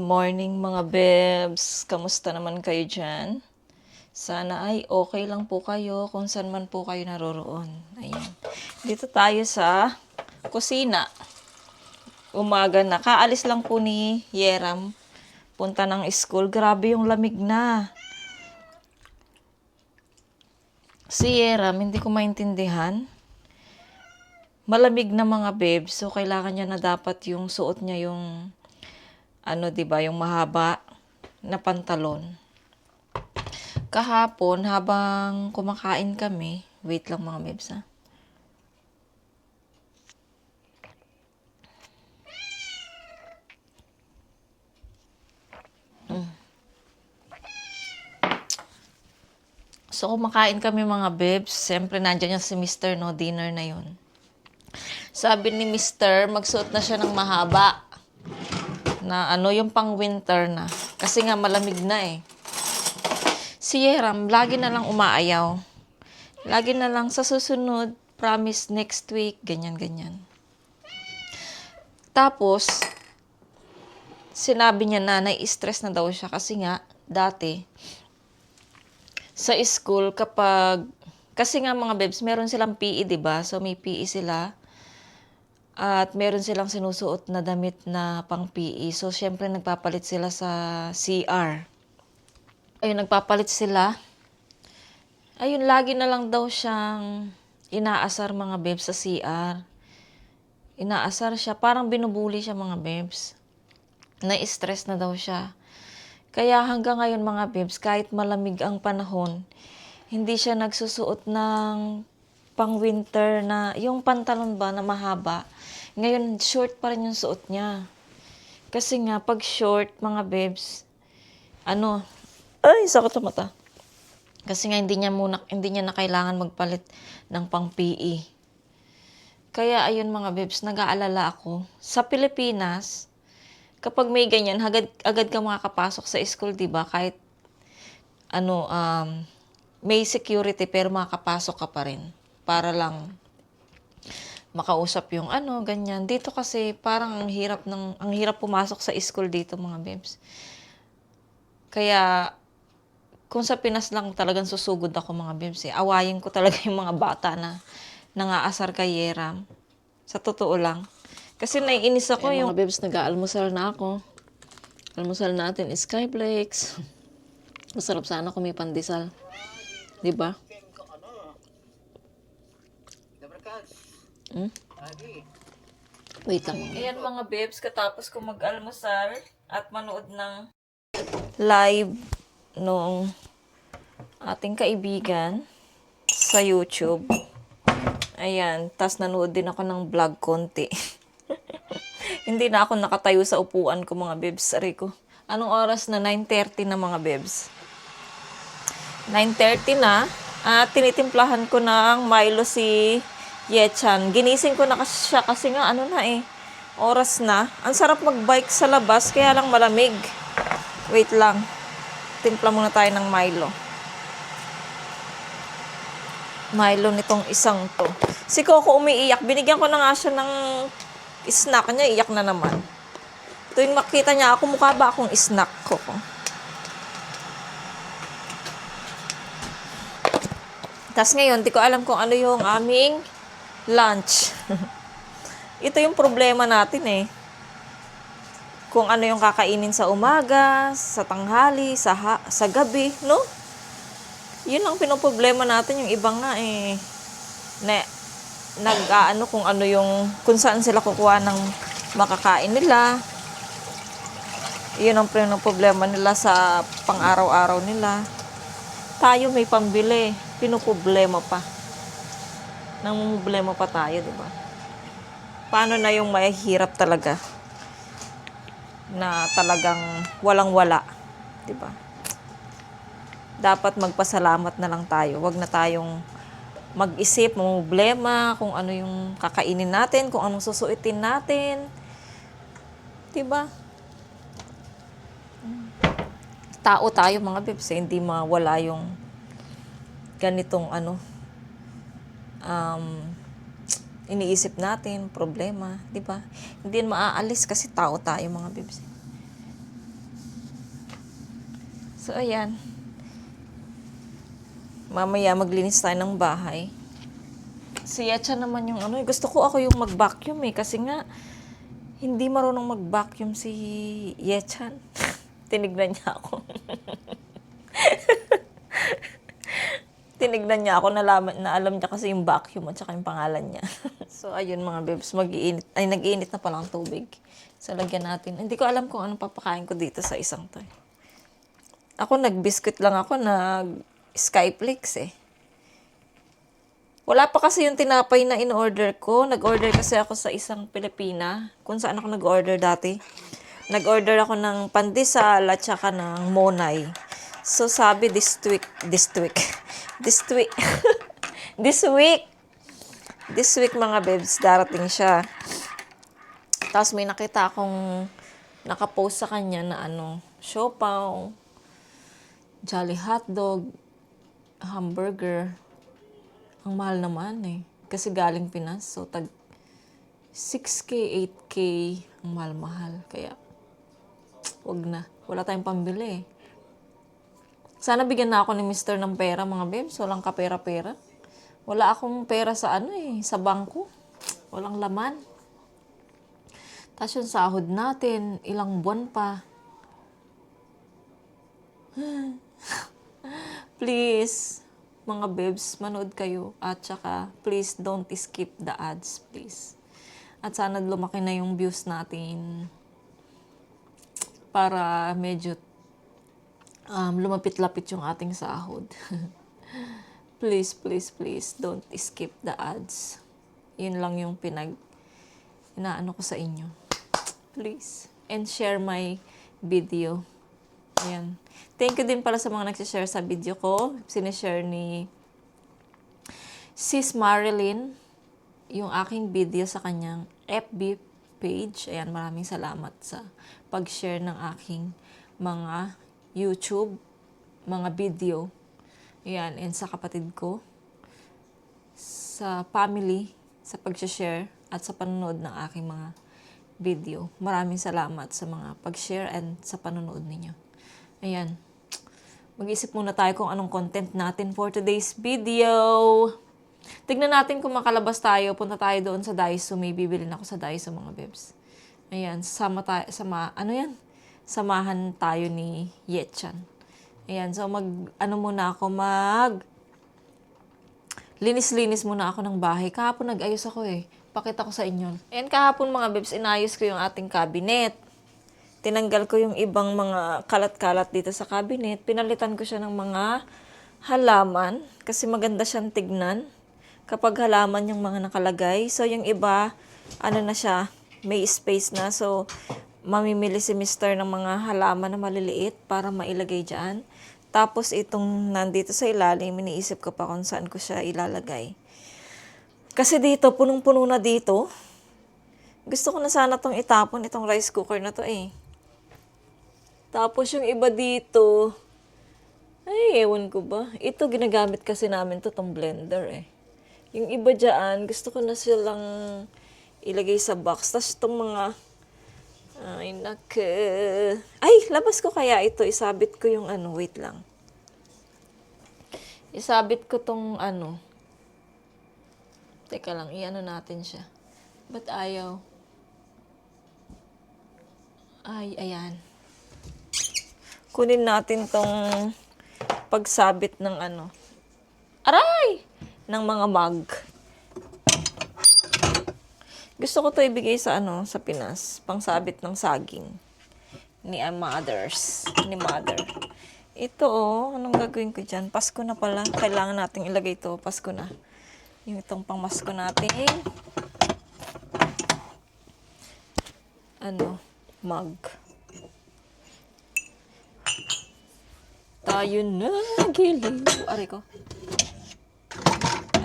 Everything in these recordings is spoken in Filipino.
Morning mga bebs! Kamusta naman kayo dyan? Sana ay okay lang po kayo kung saan man po kayo naroroon. Ayan. Dito tayo sa kusina. Umaga na. Kaalis lang po ni Yeram. Punta ng school. Grabe yung lamig na. Si Yeram, hindi ko maintindihan. Malamig na mga bebs. So, kailangan niya na dapat yung suot niya yung 'di ba, yung mahaba na pantalon. Kahapon habang kumakain kami, wait lang mga bebs ha. So kumakain kami mga bebs, siyempre nandiyan yung si Mr. no, dinner na yun. Sabi ni Mr. magsuot na siya ng mahaba. Na yung pang winter na. Kasi nga malamig na eh. Si Yeram, lagi na lang umaayaw. Lagi na lang sa susunod, promise next week, ganyan-ganyan. Tapos, sinabi niya na nai-stress na daw siya kasi nga, dati, sa school kasi nga mga bebs, meron silang PE, diba? So may PE sila. At meron silang sinusuot na damit na pang PE. So, syempre, nagpapalit sila sa CR. Ayun, nagpapalit sila. Ayun, lagi na lang daw siyang inaasar mga bebs sa CR. Inaasar siya. Parang binubuli siya mga bebs. Na-stress na daw siya. Kaya hanggang ngayon mga bebs, kahit malamig ang panahon, hindi siya nagsusuot ng pang winter na, yung pantalon ba na mahaba. Ngayon, short pa rin yung suot niya. Kasi nga, pag short, mga bebs, sakit sa mata. Kasi nga, hindi niya na kailangan magpalit ng pang PE. Kaya, ayun mga bebs, nag-aalala ako. Sa Pilipinas, kapag may ganyan, agad ka makakapasok sa school, diba? Kahit, may security, pero makakapasok ka pa rin. Para lang makausap yung ganyan. Dito kasi parang ang hirap pumasok sa school dito mga bebs. Kaya kung sa Pinas lang talagang susugod ako mga bebs eh. Awayin ko talaga yung mga bata na nangaasar kay Yeram. Sa totoo lang. Kasi naiinis ako yung mga bebs, nag-aalmusal na ako. Almusal natin is Skyflakes. Masarap sana kung may pandesal. Diba? Wait lang. Ayan mga bebs, katapos ko mag-almusal at manood ng live nung ating kaibigan sa YouTube. Ayan, tas nanood din ako ng vlog konti. Hindi na ako nakatayo sa upuan ko mga bebs. Aray ko. Anong oras na? 9:30 na mga bebs. 9:30 na. At tinitimplahan ko ng Milo si Yechan. Ginising ko na siya kasi nga oras na. Ang sarap magbike sa labas kaya lang malamig. Wait lang. Timpla muna tayo ng Milo. Milo nitong isang to. Si Coco umiiyak. Binigyan ko na nga siya ng snack niya. Iyak na naman. Tuwing makita niya ako, mukha ba akong snack, Coco? Tas ngayon, di ko alam kung ano yung aming lunch. Ito yung problema natin eh. Kung ano yung kakainin sa umaga, sa tanghali, sa gabi, no? Yun ang pinoproblema natin. Yung iba nga eh, kung saan sila kukuha ng makakain nila. Yun ang pinoproblema nila sa pang-araw-araw nila. Tayo may pambili, pinoproblema pa. Namumblema pa tayo, di ba? Paano na yung mahihirap talaga? Na talagang walang-wala, di ba? Dapat magpasalamat na lang tayo. Huwag na tayong mag-isip, mamumblema kung ano yung kakainin natin, kung anong susuitin natin. Di ba? Tao tayo mga bebs, hindi mawala yung ganitong iniisip natin, problema, di ba? Hindi maaalis kasi tao tayo mga bebs. So, ayan. Mamaya maglinis tayo ng bahay. Si Yetcha naman yung ano, gusto ko ako yung mag-vacuum eh. Kasi nga, hindi marunong mag-vacuum si Yetchan. Tinignan niya ako. Tinignan niya ako, nalaman, na alam niya kasi yung vacuum at saka yung pangalan niya. So, ayun mga bebs, nag-iinit na pala ang tubig. So, lagyan natin. Hindi ko alam kung anong papakain ko dito sa isang to. Ako, nag-biscuit lang ako, nag-Skyflakes eh. Wala pa kasi yung tinapay na in-order ko. Nag-order kasi ako sa isang Pilipina, kung saan ako nag-order dati. Nag-order ako ng pandesal at saka ng monay. So, sabi this week mga bebs, darating siya. Tapos may nakita akong nakapost sa kanya na siopaw, Jolly Hotdog, hamburger. Ang mahal naman eh. Kasi galing Pinas. So, tag 6K, 8K, ang mahal-mahal. Kaya, wag na. Wala tayong pambili eh. Sana bigyan na ako ni Mr. ng pera, mga bebs. Walang kapera-pera. Wala akong pera sa sa bangko. Walang laman. Tapos yung sahod natin, ilang buwan pa. Please, mga bebs, manood kayo. At saka, please don't skip the ads, please. At sana lumaki na yung views natin para medyo lumapit-lapit yung ating sahod. Please, don't skip the ads. Yun lang yung inaano ko sa inyo. Please. And share my video. Ayan. Thank you din pala sa mga nagsishare sa video ko. Sinishare ni Sis Marilyn yung aking video sa kanyang FB page. Ayan, maraming salamat sa pag-share ng aking mga YouTube, mga video. Ayan, and sa kapatid ko, sa family, sa pag-share at sa panonood ng aking mga video. Maraming salamat sa mga pag-share and sa panonood ninyo. Ayan. Mag-isip muna tayo kung anong content natin for today's video. Tignan natin kung makalabas tayo. Punta tayo doon sa Daiso. May bibilin ako sa Daiso, mga bebs. Ayan. Samahan tayo ni Yetchan. Ayan. So, linis-linis muna ako ng bahay. Kahapon nag-ayos ako eh. Pakita ko sa inyo. Ayan, kahapon mga bebs, inayos ko yung ating cabinet. Tinanggal ko yung ibang mga kalat-kalat dito sa cabinet. Pinalitan ko siya ng mga halaman. Kasi maganda siyang tignan kapag halaman yung mga nakalagay. So, yung iba, na siya, may space na. So, mamimili si Mr. ng mga halaman na maliliit para mailagay dyan. Tapos, itong nandito sa ilalim, iniisip ko pa kung saan ko siya ilalagay. Kasi dito, punong-puno na dito. Gusto ko na sana itong itapon, itong rice cooker na to eh. Tapos, yung iba dito, ay, ewan ko ba. Ito, ginagamit kasi namin itong blender eh. Yung iba dyan, gusto ko na silang ilagay sa box. Tapos itong mga, labas ko kaya ito. Isabit ko yung wait lang. Isabit ko tong Teka lang, natin siya. Ba't ayaw? Ay, ayan. Kunin natin tong pagsabit ng aray! Ng mga mug. Gusto ko to ibigay sa sa Pinas. Pangsabit ng saging. Ni mother. Ito anong gagawin ko dyan? Pasko na pala. Kailangan nating ilagay ito. Pasko na. Yung itong pangmasko natin. Mug. Tayo na giliw. Aray ko.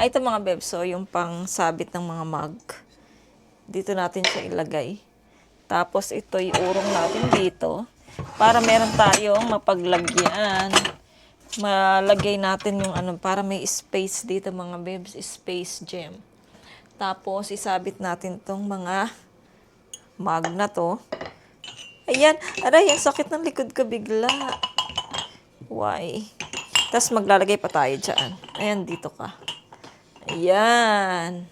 Ay, ito mga bebs. So, yung pangsabit ng mga mug. Dito natin siya ilagay. Tapos, ito iurong natin dito. Para meron tayong mapaglagyan. Malagay natin yung para may space dito mga bebs. Space gem. Tapos, isabit natin tong mga mug na to. Ayan. Aray, ang sakit ng likod ko bigla. Y. Tapos maglalagay pa tayo dyan. Ayan, dito ka. Ayan.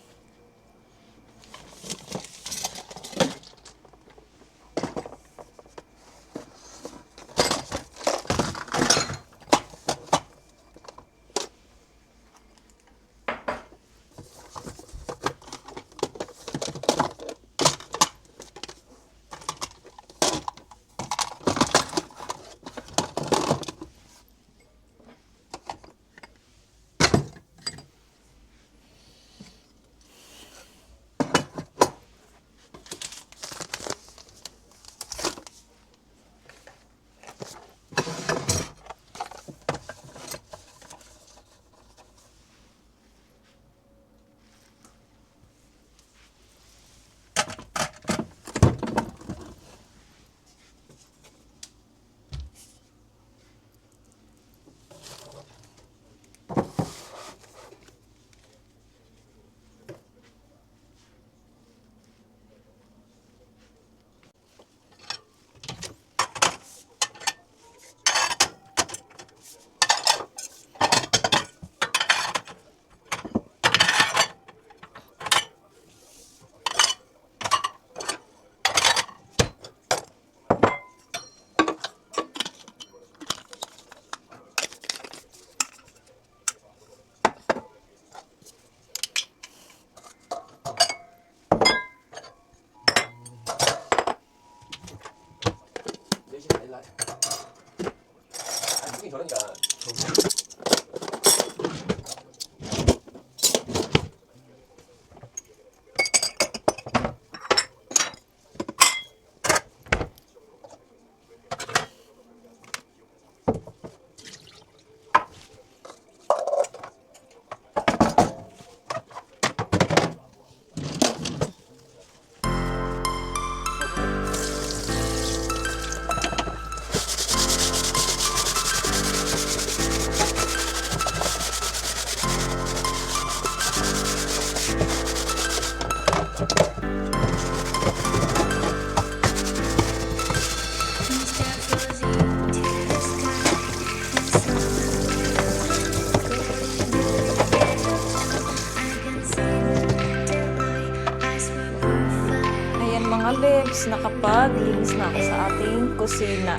Ayan mga bebs, nakapaglinis na ako sa ating kusina.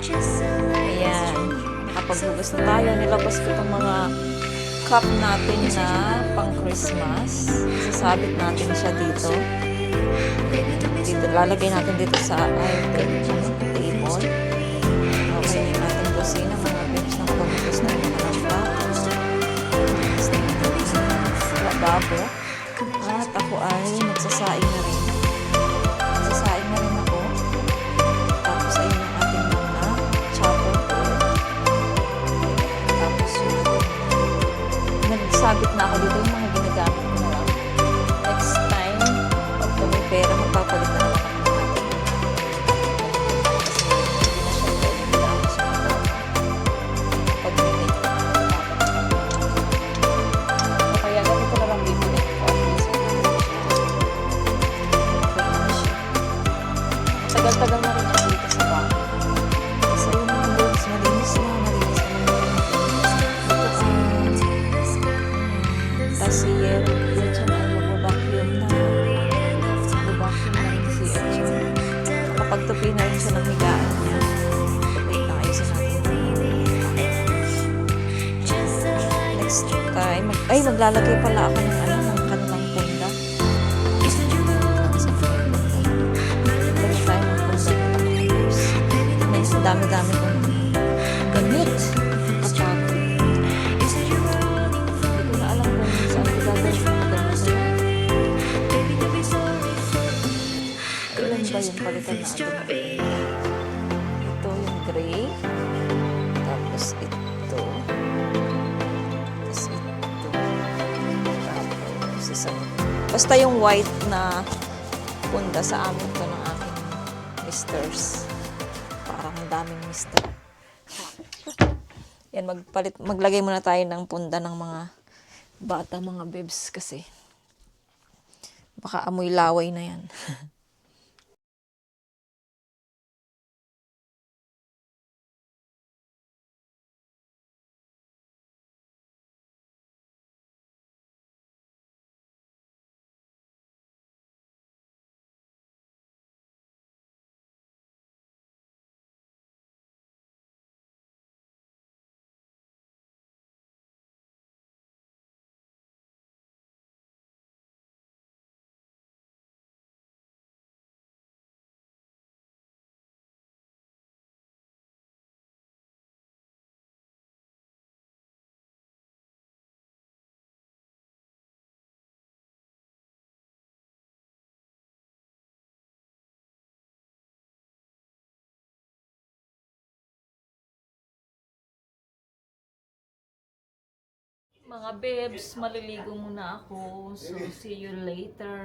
Ayan, nakapaghugas na tayo. Nilabas ko itong mga cup natin na pang Christmas. Sasabit natin siya dito. Lalagay natin dito sa table. Okay, yung ating kusina mga bebs, nakapaghugas na yung mga plato. Lababo. At ako ay magsasaing na rin. Magsasaing na rin ako. Tapos ayun yung ating mga chopper board. Tapos yun. Nagsabit na ako dito yung mga ginagamit ko na lang. Next time, pag may pera, magpapalit na naman ako ng ating. Kasi hindi na siya pwede ginamit sa mga pag may makeup. Kaya ganito na lang bibili ko. Tagal-tagal na rin ako dito sa bahay. Kasi yung mga books, malinis na tasiyer. Yun siya na mag-vacuum na. Mag-vacuum na rin si Edson. Kapag tupi na rin siya ng higaan niya. Wait lang, ayusin natin. Next time, maglalagay pala ako ng kanilang punda. Dami-dami kong gamit kapag hindi ko na alam kung saan ko gagawin yung gamit na yan. Ilan ba yung palitan na ating ito yung gray, tapos ito, tapos ito, tapos isang basta yung white na punda sa amin to ng aking misters. Parang daming mister. Yan, maglagay muna tayo ng punda ng mga bata, mga bebs, kasi baka amoy laway na yan. Mga bebs, maliligo muna ako. So, see you later.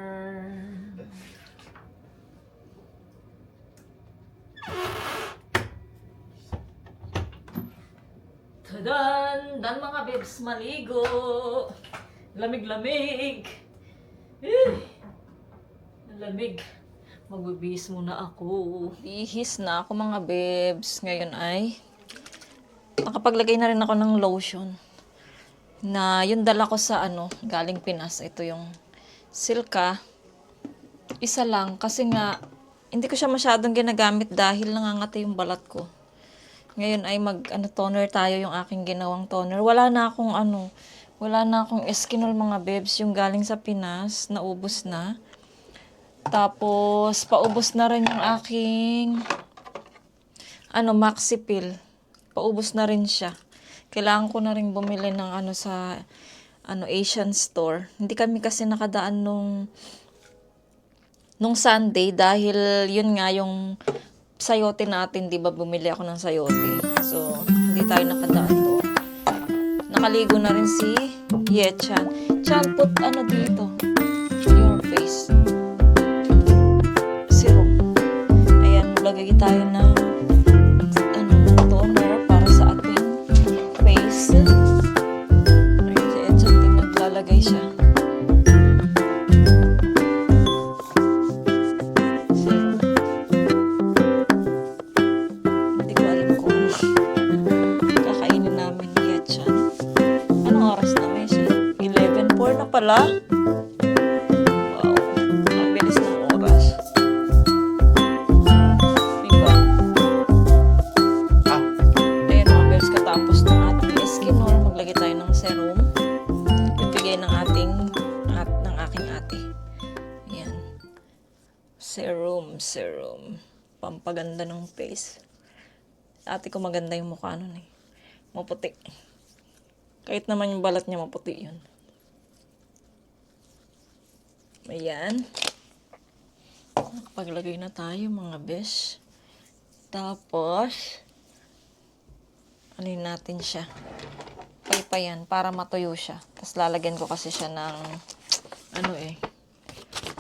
Tadan! Dan mga bebs, maligo! Lamig-lamig! Lamig. Magbibihis muna ako. Bihis na ako mga bebs. Ngayon ay nakapaglagay na rin ako ng lotion. Na yung dala ko sa galing Pinas. Ito yung Silka. Isa lang kasi nga hindi ko siya masyadong ginagamit dahil nangangati yung balat ko. Ngayon ay toner tayo, yung aking ginawang toner. Wala na akong Eskinol mga bebs, yung galing sa Pinas, naubos na. Tapos paubos na rin yung aking Maxipil. Paubos na rin siya. Kailangan ko na rin bumili ng sa Asian store. Hindi kami kasi nakadaan nung Sunday dahil yun nga yung sayote natin, 'di ba? Bumili ako ng sayote. So, hindi tayo nakadaan doon. Nakaligo na rin si Yechan. Chan, put dito. Your face. Serum. Ayan, maglagay tayo ng toner para sa ating face. Ayan, si Yechan din naglalagay siya. Pala. Wow. Ang bilis ng oras. Diba? Ayan mga bebs, katapos ng ating Eskinol, maglagay tayo ng serum. Yung bigay ng aking ate. Ayan. Serum. Pampaganda ng face. Ate ko maganda yung mukha nun eh. Maputi. Kahit naman yung balat niya maputi yun. Ayan. Nakapaglagay na tayo mga besh. Tapos, natin siya. Paypayan para matuyo siya. Tapos lalagyan ko kasi siya ng,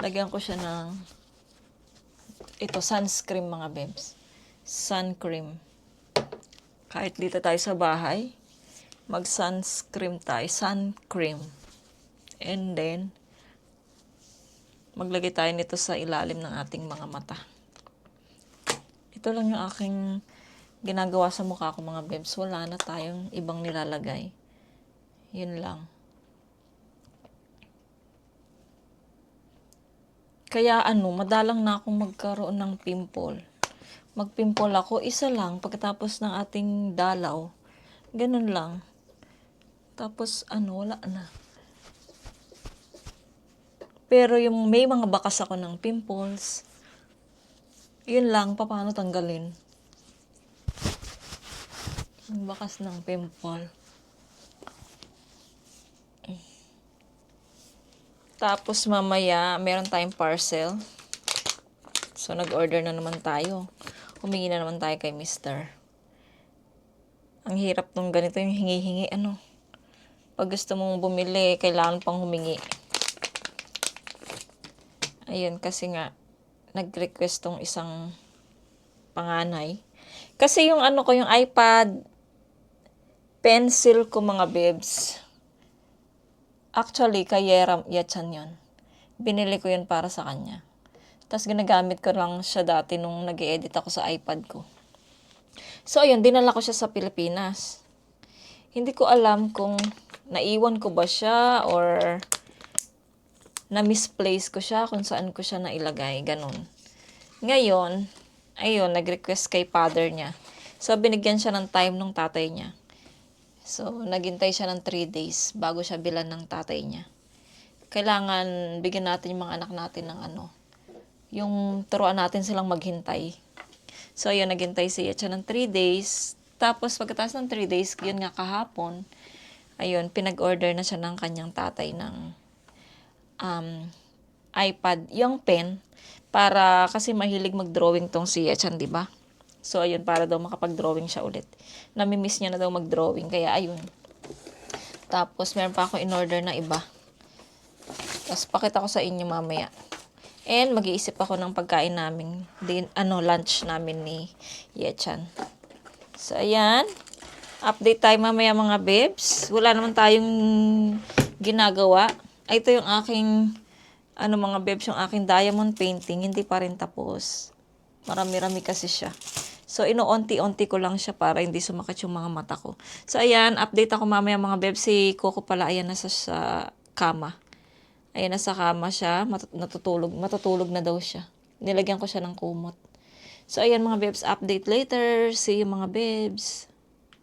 lagyan ko siya ng, sunscreen mga bebs. Sun cream. Kahit dito tayo sa bahay, mag-sunscreen tayo. Sun cream. And then, maglagay tayo nito sa ilalim ng ating mga mata. Ito lang yung aking ginagawa sa mukha ko mga bebs. Wala na tayong ibang nilalagay. Yun lang. Kaya madalang na akong magkaroon ng pimple. Magpimple ako, isa lang pagkatapos ng ating dalaw. Ganun lang. Tapos wala na. Pero yung may mga bakas ako ng pimples, yun lang, paano tanggalin? Yung bakas ng pimple. Tapos mamaya, meron tayong parcel. So, nag-order na naman tayo. Humingi na naman tayo kay Mr. Ang hirap nung ganito, yung hingi-hingi, Pag gusto mong bumili, kailangan pang humingi. Ayun, kasi nga, nag-request tong isang panganay. Kasi yung yung iPad, pencil ko mga bebs. Actually, kay Yechan yun. Binili ko yun para sa kanya. Tapos ginagamit ko lang siya dati nung nag-edit ako sa iPad ko. So, ayun, dinala ko siya sa Pilipinas. Hindi ko alam kung naiwan ko ba siya or na-misplace ko siya kung saan ko siya nailagay, ganun. Ngayon, ayun, nag-request kay father niya. So, binigyan siya ng time ng tatay niya. So, naghintay siya ng 3 days bago siya bilan ng tatay niya. Kailangan bigyan natin yung mga anak natin ng yung turuan natin silang maghintay. So, ayun, naghintay siya ng 3 days. Tapos, pagkatapos ng 3 days, yun nga kahapon, ayun, pinag-order na siya ng kanyang tatay ng iPad, yung pen, para kasi mahilig mag-drawing tong si Yechan, di ba? So, ayun, para daw makapag-drawing siya ulit. Namimiss niya na daw mag-drawing, kaya ayun. Tapos, meron pa ako in-order na iba. Tapos, pakita ko sa inyo mamaya. And, mag-iisip ako ng pagkain namin. Lunch namin ni Yechan. So, ayan. Update tayo mamaya mga bebs. Wala naman tayong ginagawa. Ito yung aking, mga bebs, yung aking diamond painting. Hindi pa rin tapos. Marami-rami kasi siya. So, ino-onti-onti ko lang siya para hindi sumakit yung mga mata ko. So, ayan. Update ako mamaya mga bebs. Si Coco pala, ayan, nasa sa kama. Ayan, nasa kama siya. Matutulog na daw siya. Nilagyan ko siya ng kumot. So, ayan mga bebs. Update later. See you mga bebs.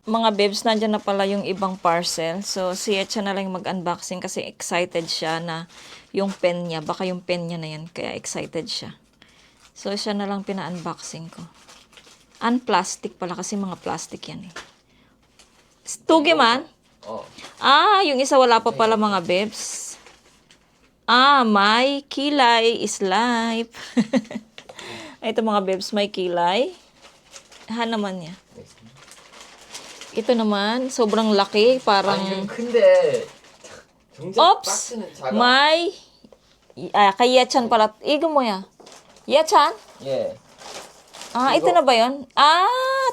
Mga bebs, nandyan na pala yung ibang parcel. So, si Etcha na lang mag-unboxing kasi excited siya na yung pen niya. Baka yung pen niya na yan. Kaya excited siya. So, siya na lang pina-unboxing ko. Unplastic pala kasi mga plastic yan eh. Tugi man? Oh. Yung isa wala pa pala mga bebs. My kilay is life. Ito mga bebs, may kilay. Naman niya. Ito naman, sobrang laki. Parang, 아니 근데 정작 Oops! 박스는 작아. may, kay Yechan pala. Igo mo ya. Yechan? 예. Ito na ba yun?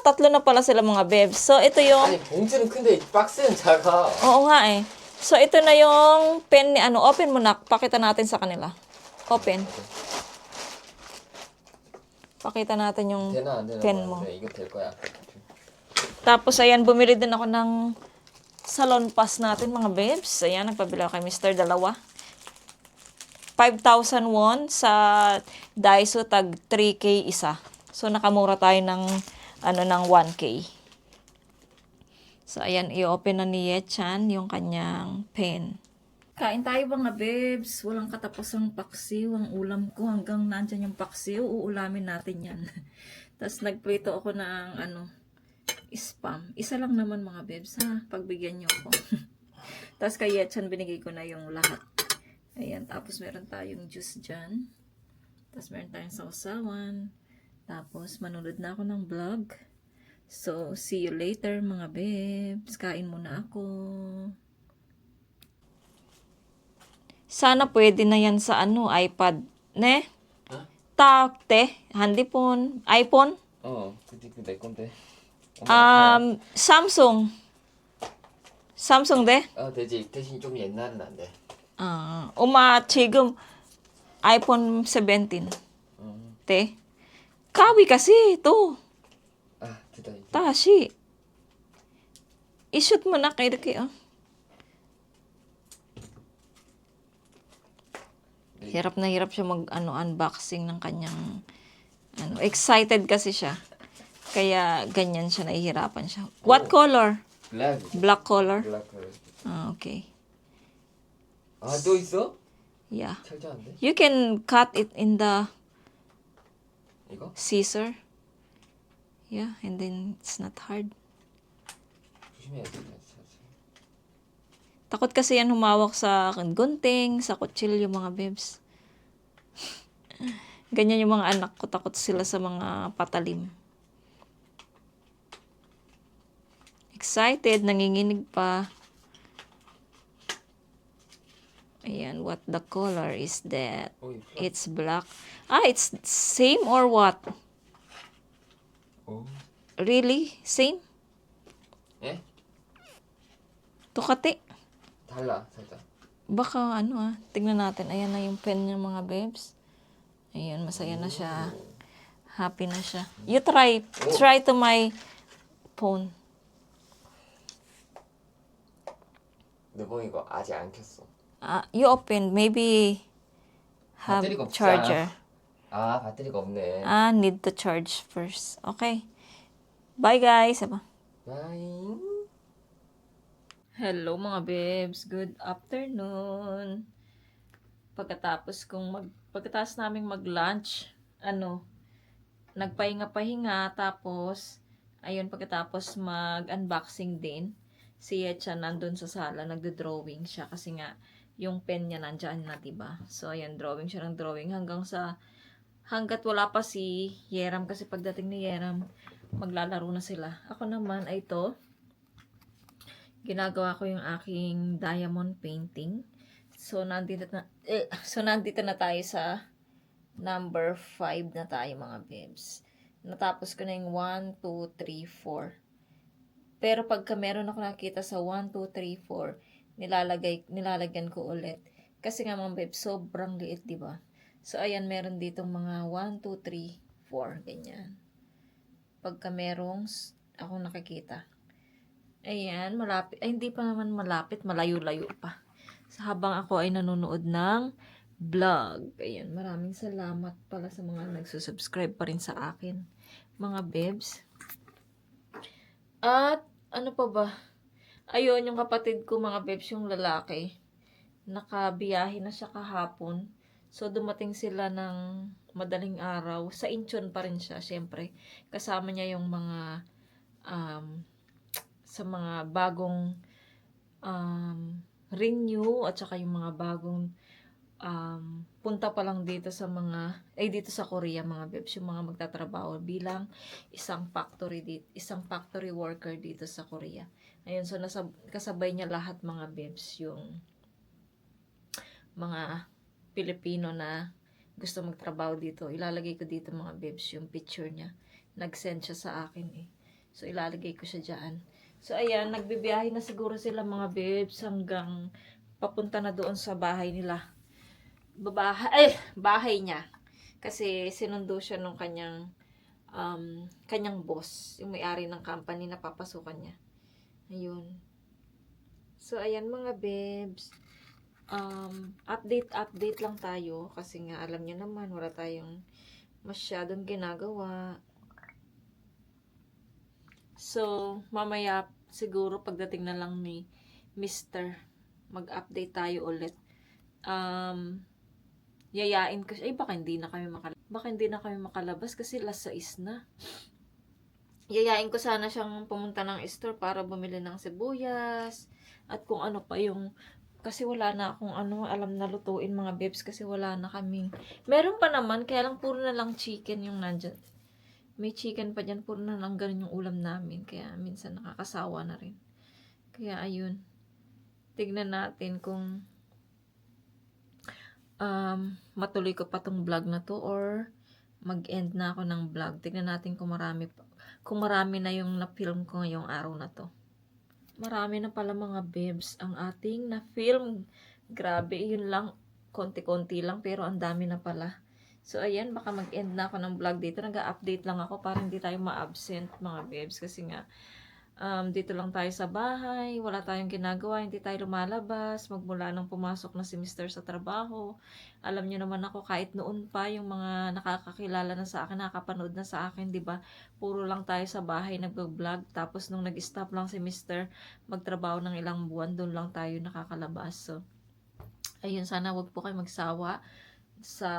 Tatlo na pala sila mga bebs. So, ito yung, 아니 봉지는 큰데 박스는 작아. oo nga eh. So, ito na yung pen ni open mo na. Pakita natin sa kanila. Open. Pakita natin yung 되나 안 되나 pen mo. 모르겠는데 이거 될 거야. Tapos, ayan, bumili din ako ng salon pass natin, mga bebs. Ayan, nagpabila ako kay Mr. Dalawa. 5,000 won sa Daiso, tag 3K isa. So, nakamura tayo ng, ng 1K. So, ayan, i-open na ni Yechan yung kanyang pen. Kain tayo mga bebs. Walang katapusang paksiw. Ang ulam ko hanggang nandyan yung paksiw. Uulamin natin yan. Tapos, nagprito ako ng, spam. Isa lang naman mga bebs ha. Pagbigyan nyo ako. Tapos kay Yechan binigay ko na yung lahat. Ayan. Tapos meron tayong juice dyan. Tapos meron tayong sausawan. Tapos manunod na ako ng vlog. So, see you later mga bebs. Kain muna ako. Sana pwede na yan sa iPad. Ne? Huh? Takte. Handphone. iPhone. 그거 내 건데. Samsung. Samsung 돼? 되지. 대신 좀 옛날은 안 돼. 엄마 지금 iPhone 17. 어. 돼? Kawi kasi ito. 됐다 이제. Tashi. I-shoot mo na kayo kayo. Hirap na hirap siya unboxing ng kanyang excited kasi siya. Kaya ganyan siya, nahihirapan siya. What color? 블랙. Black color? 블랙 컬러. Okay. 또 있어? Yeah. 철저한데? You can cut it in the 이거? scissor. Yeah, and then it's not hard. 조심해야 돼. Takot kasi yan humawak sa gunting, sa kutsilyo mga bebs. Ganyan yung mga anak ko, takot sila sa mga patalim. Excited, nanginginig pa. Ayan, what the color is that? It's black. It's same or what? Really? Same? 예? Tukati? 달라 살짝. Baka tingnan natin. Ayan na yung pen niya mga bebs. Ayan, masaya na siya. Happy na siya. You try to my phone. 내 번 이거 아직 안 켰어. You open. Maybe have 배터리가 없지 charger. 배터리가 없네. Need to charge first. Okay. Bye guys. 바이. Hello mga babes. Good afternoon. Pagkatapos naming mag-lunch, nagpahinga-pahinga, tapos pagkatapos mag-unboxing din, si Yechan nandun sa sala, nagdo-drawing siya kasi nga yung pen niya nandiyan na, diba? So ayan, drawing siya ng drawing hanggat wala pa si Yeram, kasi pagdating ni Yeram maglalaro na sila. Ako naman ay ginagawa ko yung aking diamond painting. So, nandito na tayo sa number 5 na tayo, mga bebs. Natapos ko na yung 1, 2, 3, 4. Pero pagka meron ako nakita sa 1, 2, 3, 4, nilalagyan ko ulit. Kasi nga, mga bebs, sobrang liit, di ba? So, ayan, meron ditong mga 1, 2, 3, 4, ganyan. Pagka merong ako nakikita. Ayan, malapit. Ay, hindi pa naman malapit. Malayo-layo pa. So, habang ako ay nanonood ng vlog. Ayan, maraming salamat pala sa mga nagsusubscribe pa rin sa akin. Mga bebs. At, ano pa ba? Ayun, yung kapatid ko, mga bebs, yung lalaki. Nakabiyahe na siya kahapon. So, dumating sila ng madaling araw. Sa Incheon pa rin siya, syempre. Kasama niya yung mga sa mga bagong renew at saka yung mga bagong punta pa lang dito sa dito sa Korea, mga bebs, yung mga magtatrabaho bilang isang factory worker dito sa Korea. Ayun, so kasabay niya lahat, mga bebs, yung mga Pilipino na gusto magtrabaho dito. Ilalagay ko dito, mga bebs, yung picture niya. Nag-send siya sa akin eh. So, ilalagay ko siya dyan. So, ayan, nagbibiyahe na siguro sila, mga bebs, hanggang papunta na doon sa bahay nila. Bahay niya. Kasi sinundo siya nung kanyang boss, yung may-ari ng company na papasukan niya. Ayun. So, ayan, mga bebs. Update lang tayo kasi nga alam niyo naman wala tayong masyadong ginagawa. So, mamaya siguro pagdating na lang ni Mr. mag-update tayo ulit. Yayain ko siya. Baka hindi na kami makalabas kasi last 6 na. Yayain ko sana siyang pumunta ng store para bumili ng sibuyas at kung ano pa yung, kasi wala na akong alam na lutuin, mga bebs, kasi wala na kaming, meron pa naman, kaya lang puro na lang chicken yung nandyan. May chicken pa dyan, puro na lang ganun yung ulam namin. Kaya minsan nakakasawa na rin. Kaya ayun. Tignan natin kung matuloy ko pa tong vlog na to or mag-end na ako ng vlog. Tignan natin kung marami na yung na-film ko ngayong araw na to. Marami na pala, mga bebs, ang ating na-film. Grabe, yun lang. Konti-konti lang pero ang dami na pala. So, ayan, baka mag-end na ako ng vlog dito. Nag-update lang ako para hindi tayo ma-absent, mga bebs. Kasi nga, dito lang tayo sa bahay. Wala tayong ginagawa. Hindi tayo lumalabas. Magmula nang pumasok na si Mr. sa trabaho. Alam niyo naman ako, kahit noon pa, yung mga nakakakilala na sa akin, nakakapanood na sa akin, di ba? Puro lang tayo sa bahay nag-vlog. Tapos, nung nag-stop lang si Mr. magtrabaho ng ilang buwan, doon lang tayo nakakalabas. So, ayun, sana wag po kayo magsawa sa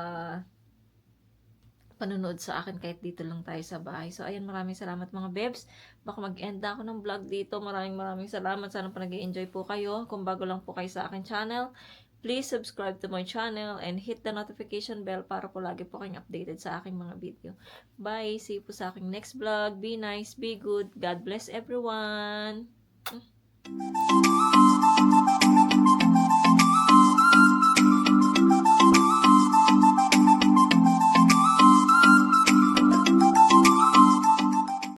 panonood sa akin kahit dito lang tayo sa bahay. So, ayan, maraming salamat, mga bebs. Baka mag-end na ako ng vlog dito. Maraming salamat. Sana pa nag-i-enjoy po kayo. Kung bago lang po kayo sa akin channel, please subscribe to my channel and hit the notification bell para po lagi po kayong updated sa aking mga video. Bye! See you po sa aking next vlog. Be nice, be good. God bless everyone!